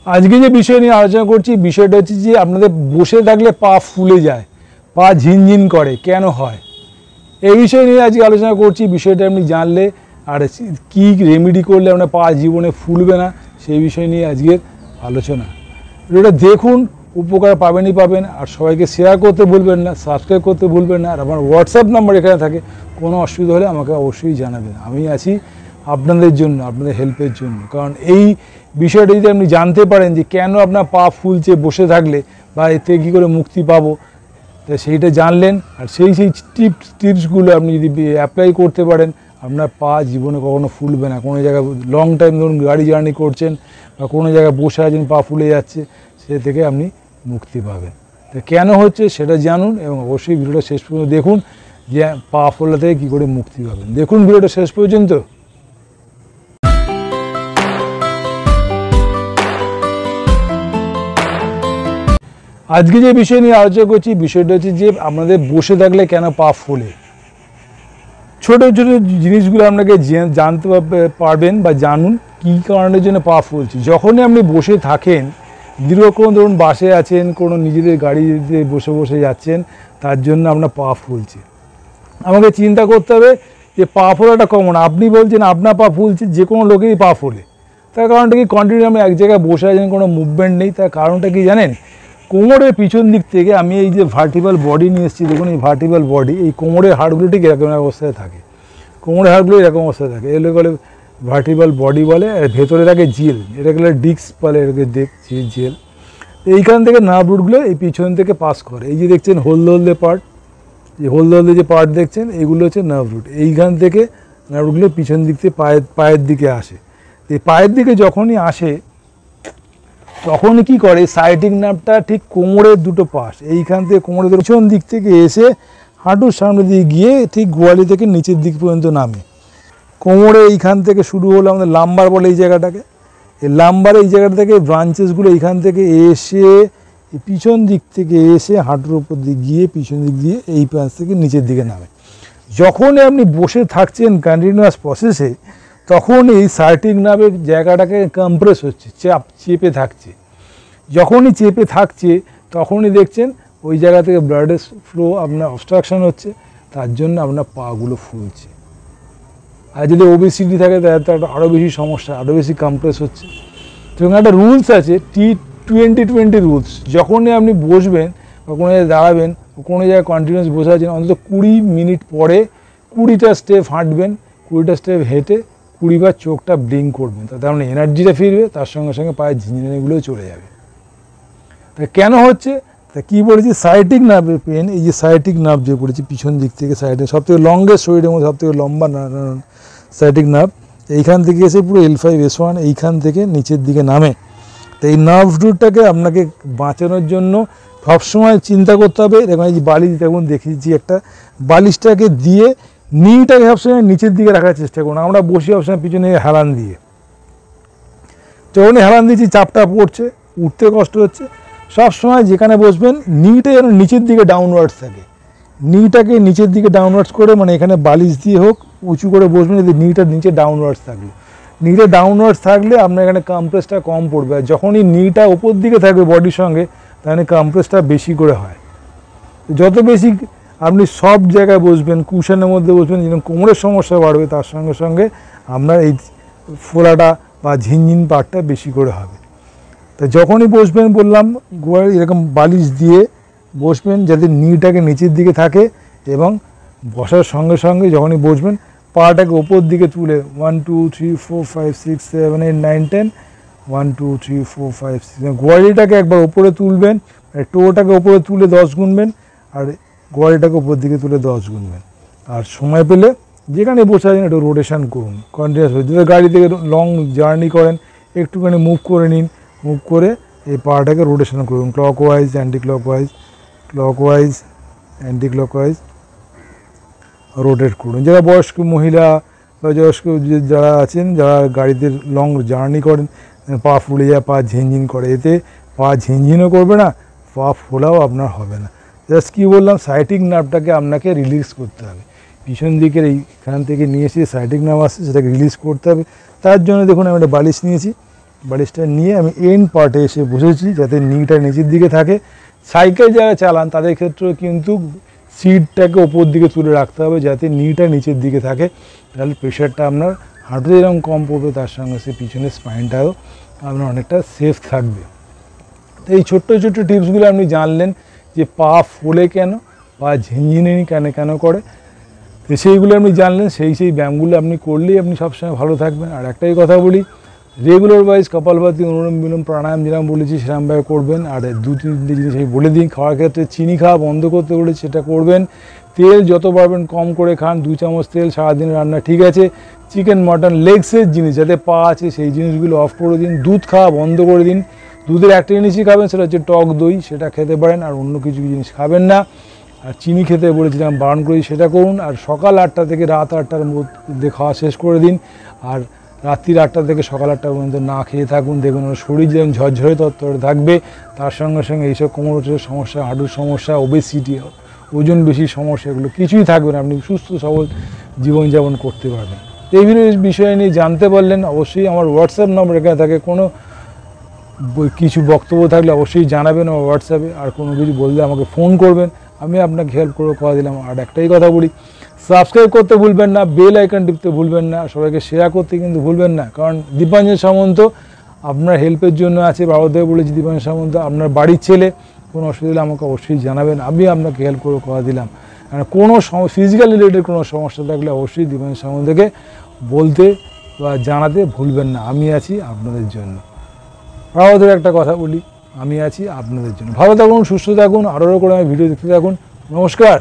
আজকে যে বিষয় নিয়ে আলোচনা করছি বিষয়টা হচ্ছে যে আপনাদের বসে থাকলে পা ফুলে যায়, পা ঝিনঝিন করে, কেন হয় এই বিষয় নিয়ে আজকে আলোচনা করছি। বিষয়টা আপনি জানলে আর কী রেমেডি করলে আপনার পা জীবনে ফুলবে না সেই বিষয় নিয়ে আজকের আলোচনা। ভিডিওটা দেখুন, উপকার পাবেনই পাবেন। আর সবাইকে শেয়ার করতে ভুলবেন না, সাবস্ক্রাইব করতে ভুলবেন না। আর আমার হোয়াটসঅ্যাপ নাম্বার এখানে থাকে, কোনো অসুবিধা হলে আমাকে অবশ্যই জানাবেন। আমি আছি আপনাদের জন্য, আপনাদের হেল্পের জন্য। কারণ এই বিষয়টা যদি আপনি জানতে পারেন যে কেন আপনার পা ফুলছে বসে থাকলে, বা এতে কী করে মুক্তি পাবো, তা সেইটা জানলেন। আর সেই টিপসগুলো আপনি যদি অ্যাপ্লাই করতে পারেন, আপনার পা জীবনে কখনো ফুলবে না। কোনো জায়গায় লং টাইম ধরুন গাড়ি জার্নি করছেন বা কোনো জায়গায় বসে আছেন, পা ফুলে যাচ্ছে, সে থেকে আপনি মুক্তি পাবেন। তো কেন হচ্ছে সেটা জানুন এবং অবশ্যই ভিডিওটা শেষ পর্যন্ত দেখুন যে পা ফোলা থেকে কী করে মুক্তি পাবেন। দেখুন ভিডিওটা শেষ পর্যন্ত। আজকে যে বিষয় নিয়ে আলোচনা করছি বিষয়টা হচ্ছে যে আপনাদের বসে থাকলে কেন পা ফোলে। ছোটো ছোটো জিনিসগুলো আপনাকে জানতে পারবেন বা জানুন কী কারণের জন্য পা ফুলছে। যখনই আপনি বসে থাকেন, দীর্ঘক্ষণ ধরুন বাসে আছেন, কোনো নিজেদের গাড়িতে বসে বসে যাচ্ছেন, তার জন্য আপনার পা ফুলছে। আমাকে চিন্তা করতে হবে যে পা ফোলাটা কমন। আপনি বলছেন আপনার পা ফুলছে, যে কোনো লোকেরই পা ফোলে। তার কারণটা কি? কন্টিনিউ আপনি এক জায়গায় বসে আছেন, কোনো মুভমেন্ট নেই। তার কারণটা কি জানেন? কোমরের পিছন দিক থেকে আমি এই যে ভার্টিক্যাল বডি নিয়ে এসেছি, দেখুন এই ভার্টিক্যাল বডি, এই কোমরের হাড়গুলো ঠিক এরকম অবস্থায় থাকে। কোমরের হাড়গুলো এরকম অবস্থায় থাকে, এগুলো বলে ভার্টিক্যাল বডি বলে। আর ভেতরে থাকে জেল, এটাকে ডিস্ক বলে, এটাকে দেখছি জেল। এইখান থেকে নার্ভ রুটগুলো এই পিছন থেকে পাস করে। এই যে দেখছেন হলদে পার্ট, এই হলদে যে পার্ট দেখছেন, এগুলো হচ্ছে নার্ভ রুট। এইখান থেকে নার্ভ রুটগুলো পিছন দিক থেকে পায়ের দিকে আসে। এই পায়ের দিকে যখনই আসে তখনই কী করে, সাইটিক নার্ভটা ঠিক কোমরের দুটো পাশ, এইখান থেকে কোমরের পিছন দিক থেকে এসে হাঁটুর সামনে দিয়ে গিয়ে ঠিক গোয়ালি থেকে নিচের দিক পর্যন্ত নামে। কোমরে এইখান থেকে শুরু হলো আমাদের লাম্বার বলে এই জায়গাটাকে। এই লাম্বারে এই জায়গাটা থেকে ব্রাঞ্চেসগুলো এইখান থেকে এসে পিছন দিক থেকে এসে হাঁটুর উপর দিয়ে গিয়ে পিছন দিক দিয়ে এই পাশ থেকে নিচের দিকে নামে। যখনই আপনি বসে থাকছেন কন্টিনিউয়াস প্রসেসে, তখন এই সাইটিক নার্ভের জায়গাটাকে কম্প্রেস হচ্ছে, চেপে থাকছে। যখনই চেপে থাকছে তখনই দেখছেন ওই জায়গা থেকে ব্লাডের ফ্লো আপনার অবস্ট্রাকশন হচ্ছে, তার জন্য আপনার পাগুলো ফুলছে। আর যদি ওবেসিটি থাকে তাহলে তো আরও বেশি সমস্যা, আরও বেশি কম্প্রেস হচ্ছে। তো একটা রুলস আছে, T20-20 রুলস। যখনই আপনি বসবেন বা কোনো জায়গায় দাঁড়াবেন, কোনো জায়গায় কন্টিনিউয়াস বসে আছেন, অন্তত 20 মিনিট পরে 20টা স্টেপ হাঁটবেন। 20টা স্টেপ হেঁটে 20 বার চোখটা ব্লিঙ্ক করবেন, তাতে আপনার এনার্জিটা ফিরবে, তার সঙ্গে সঙ্গে পায়ের ঝিনঝিনিগুলোও চলে যাবে। তা কেন হচ্ছে? তা কী বলেছি, সাইটিক নার্ভের পেন। এই যে সাইটিক নার্ভ যে পড়েছে পিছন দিক থেকে, সাইডে সবথেকে লংগেস্ট, শরীরের মধ্যে সবথেকে লম্বা সাইটিক নার্ভ, এইখান থেকে এসে পুরো L5-S1 এইখান থেকে নিচের দিকে নামে। তো এই নার্ভ রুটটাকে আপনাকে বাঁচানোর জন্য সবসময় চিন্তা করতে হবে। দেখুন এই যে বালিশ, দেখুন দেখিয়েছি একটা, বালিশটাকে দিয়ে নিটাকে সবসময় নিচের দিকে রাখার চেষ্টা করুন। আমরা বসি সবসময় পিছনে হেলান দিয়ে, যখনই হেলান দিয়েছি চাপটা পড়ছে, উঠতে কষ্ট হচ্ছে। সবসময় যেখানে বসবেন নিটা যেন নিচের দিকে ডাউনওয়ার্ডস থাকে। নিটাকে নিচের দিকে ডাউনওয়ার্ডস করে, মানে এখানে বালিশ দিয়ে হোক উঁচু করে বসবেন, যদি নিটা নিচে ডাউনওয়ার্ডস থাকবে, নিটা ডাউনওয়ার্ডস থাকলে আপনার এখানে কম্প্রেসটা কম পড়বে। আর যখনই নিটা উপর দিকে থাকবে বডির সঙ্গে, তাহলে কম্প্রেসটা বেশি করে হয়। যত বেশি আপনি সব জায়গায় বসবেন, কুশনের মধ্যে বসবেন, যেন কোমরের সমস্যা বাড়বে, তার সঙ্গে সঙ্গে আপনার এই ফোলাটা বা ঝিনঝিন পাটটা বেশি করে হবে। তা যখনই বসবেন বললাম গোয়াল এরকম বালিশ দিয়ে বসবেন, যাতে নিটাকে নিচের দিকে থাকে, এবং বসার সঙ্গে সঙ্গে যখনই বসবেন পাটাকে ওপর দিকে তুলে 1 2 3 4 5 6 7 8 9 10 1 2 3 4 5 6 গোয়ালিটাকে একবার ওপরে তুলবেন, টোটাকে ওপরে তুলে 10 গুনবেন, আর গোয়ালিটাকে ওপর দিকে তুলে 10 গুনবেন। আর সময় পেলে যেখানে বসে আছেন একটু রোটেশন করুন কন্টিনিউয়াস। যদি গাড়ি থেকে লং জার্নি করেন, একটুখানি মুভ করে নিন, মুভ করে এই পাটাকে রোটেশন করুন, clockwise anti clockwise, clockwise anti clockwise rotate করুন। যারা বয়স্ক মহিলা বা বয়স্ক যারা আছেন, যারা গাড়িতে লং জার্নি করেন, পা ফুলে যায়, পা ঝিনঝিন করে, এতে পা ঝিনঝিনও করবে না, পা ফোলাও আপনার হবে না। জাস্ট কী বললাম, সাইটিক নার্ভটাকে আপনাকে রিলিজ করতে হবে। পিছন দিকের এইখান থেকে নিয়ে এসে সাইটিক নার্ভ আসছে, সেটাকে রিলিজ করতে হবে। তার জন্য দেখুন আমি একটা বালিশ নিয়েছি, বালিশটা নিয়ে আমি এন্ড পার্টে এসে বসেছি যাতে নিটা নিচের দিকে থাকে। সাইকেল যারা চালান তাদের ক্ষেত্রেও কিন্তু সিটটাকে ওপর দিকে তুলে রাখতে হবে যাতে নিটা নিচের দিকে থাকে, তাহলে প্রেশারটা আপনার হাঁটুতে যেরকম কম পড়বে তার সঙ্গে সে পিছনের স্পাইনটাও আপনার অনেকটা সেফ থাকবে। তো এই ছোট্ট ছোট্ট টিপসগুলো আপনি জানলেন যে পা ফোলে কেন, পা ঝিনঝিনি কেন করে, তো সেইগুলো আপনি জানলেন। সেই ব্যায়ামগুলো আপনি করলেই আপনি সবসময় ভালো থাকবেন। আর একটাই কথা বলি, রেগুলার ওয়াইজ কপালভাতি, অনুলোম বিলোম, প্রাণায়াম যেরকম বলেছি সেরকমভাবে করবেন। আর 2-3টে জিনিস আমি বলে দিন, খাওয়ার ক্ষেত্রে চিনি খাওয়া বন্ধ করতে বলেছি সেটা করবেন। তেল যত পারবেন কম করে খান, 2 চামচ তেল সারাদিন রান্না ঠিক আছে। চিকেন মাটন লেগসের জিনিস যাতে পা আছে সেই জিনিসগুলো অফ করে দিন। দুধ খাওয়া বন্ধ করে দিন। দুধের একটা জিনিসই খাবেন, সেটা হচ্ছে টক দই, সেটা খেতে পারেন। আর অন্য কিছু জিনিস খাবেন না। আর চিনি খেতে বলেছিলাম বারণ করি, সেটা করুন। আর সকাল 8টা থেকে রাত 8টার মধ্যে খাওয়া শেষ করে দিন। আর রাত্রির 8টা থেকে সকাল 8টা পর্যন্ত না খেয়ে থাকুন। দেখবেন ওর শরীর যেমন ঝরঝরে তত্ত্বরে থাকবে, তার সঙ্গে সঙ্গে এইসব কোমরের সমস্যা, হাঁটুর সমস্যা, ওবেসিটি, ওজন বেশি সমস্যা, এগুলো কিছুই থাকবে না। আপনি সুস্থ সবল জীবনযাপন করতে পারবেন। এই বিষয় নিয়ে জানতে পারলেন। অবশ্যই আমার হোয়াটসঅ্যাপ নম্বর এখানে থাকে, কোনো কিছু বক্তব্য থাকলে অবশ্যই জানাবেন আমার হোয়াটসঅ্যাপে। আর কোনো কিছু বললে আমাকে ফোন করবেন, আমি আপনাকে হেল্প করে কথা দিলাম। আর একটাই কথা বলি, সাবস্ক্রাইব করতে ভুলবেন না, বেল আইকন টিপতে ভুলবেন না, সবাইকে শেয়ার করতে কিন্তু ভুলবেন না। কারণ দীপাঞ্জন সামন্ত আপনার হেল্পের জন্য আছে। বাবাদেব বলেছি দীপাঞ্জন সামন্ত আপনার বাড়ির ছেলে, কোনো অসুবিধা হলে আমাকে অবশ্যই জানাবেন, আমি আপনাকে হেল্প করে কথা দিলাম। কারণ কোনো ফিজিক্যাল রিলেটেড কোনো সমস্যা থাকলে অবশ্যই দীপাঞ্জন সামন্তকে বলতে বা জানাতে ভুলবেন না। আমি আছি আপনাদের জন্য। বাবাদের একটা কথা বলি, আমি আছি আপনাদের জন্য। ভালো থাকুন, সুস্থ থাকুন, আরও করে আমি ভিডিও দেখতে থাকুন। নমস্কার।